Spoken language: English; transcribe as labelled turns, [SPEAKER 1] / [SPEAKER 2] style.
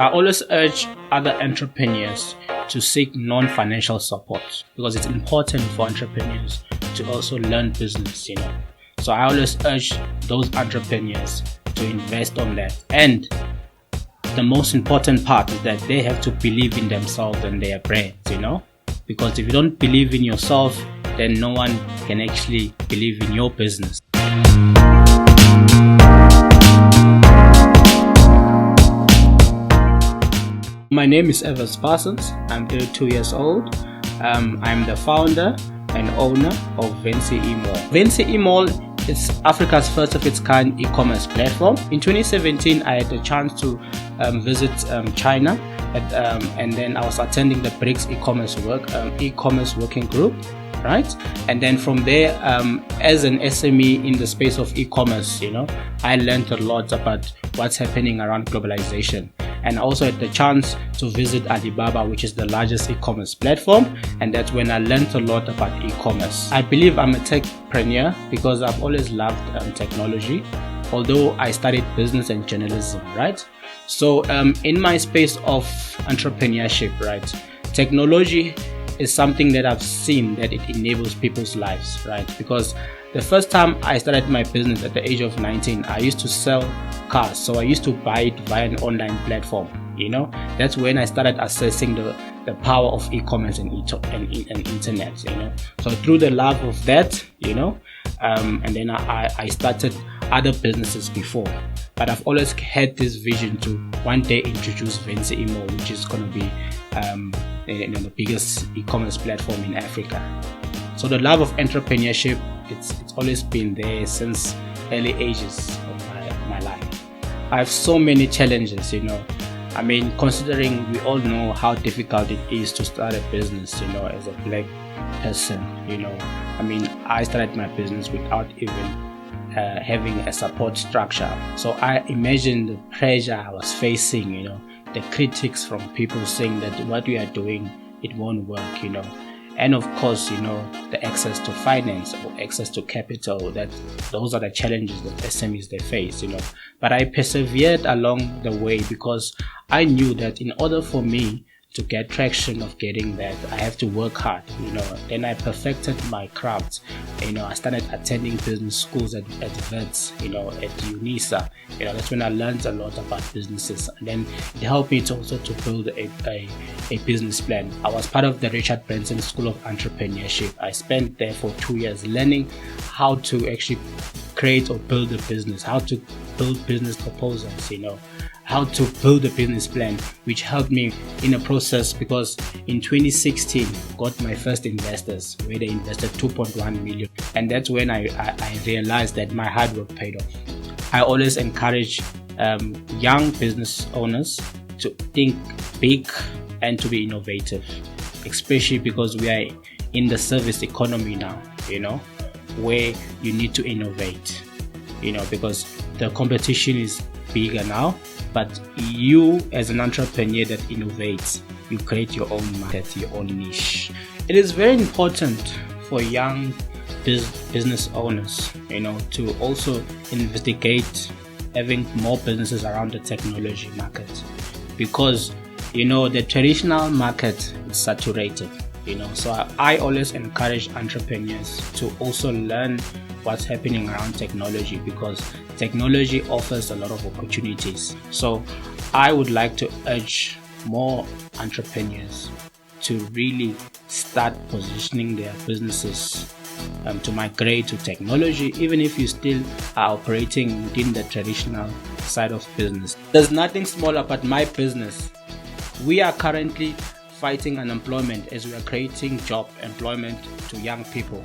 [SPEAKER 1] I always urge other entrepreneurs to seek non-financial support because it's important for entrepreneurs to also learn business, So I always urge those entrepreneurs to invest on that. And the most important part is that they have to believe in themselves and their brands, Because if you don't believe in yourself, then no one can actually believe in your business. My name is Evans Parson. I'm 32 years old. I'm the founder and owner of Vensy E-Mall. Vensy E-Mall is Africa's first of its kind e-commerce platform. In 2017, I had the chance to visit China, and then I was attending the BRICS e-commerce working group, right? And then from there, as an SME in the space of e-commerce, I learned a lot about what's happening around globalization. And also had the chance to visit Alibaba, which is the largest e-commerce platform, and that's when I learned a lot about e-commerce. I believe I'm a techpreneur because I've always loved technology, although I studied business and journalism, right? So in my space of entrepreneurship, right, technology is something that I've seen that it enables people's lives, right? Because the first time I started my business at the age of 19, I used to sell cars. So I used to buy it via an online platform, That's when I started assessing the power of e-commerce and internet, So through the love of that, and then I started other businesses before. But I've always had this vision to one day introduce Vensy E-Mall, which is going to be the biggest e-commerce platform in Africa. So the love of entrepreneurship, it's always been there since early ages of my life. I have so many challenges, considering we all know how difficult it is to start a business, as a black person, I started my business without even having a support structure. So I imagine the pressure I was facing, the critics from people saying that what we are doing, it won't work, And of course, the access to finance or access to capital, those are the challenges that SMEs they face, But I persevered along the way because I knew that in order for me to get traction of getting that, I have to work hard, Then I perfected my craft. I started attending business schools at Vets, at UNISA. That's when I learned a lot about businesses. And then it helped me to also to build a business plan. I was part of the Richard Branson School of Entrepreneurship. I spent there for 2 years learning how to actually create or build a business, how to build business proposals, how to build a business plan, which helped me in a process because in 2016 got my first investors where they invested 2.1 million, and that's when I realized that my hard work paid off. I always encourage young business owners to think big and to be innovative, especially because we are in the service economy now, where you need to innovate, because the competition is bigger now. But you as an entrepreneur that innovates, you create your own market, your own niche. It is very important for young business owners, to also investigate having more businesses around the technology market, because the traditional market is saturated. So I always encourage entrepreneurs to also learn what's happening around technology, because technology offers a lot of opportunities. So I would like to urge more entrepreneurs to really start positioning their businesses to migrate to technology, even if you still are operating within the traditional side of business. There's nothing small about my business. We are currently fighting unemployment as we are creating job employment to young people.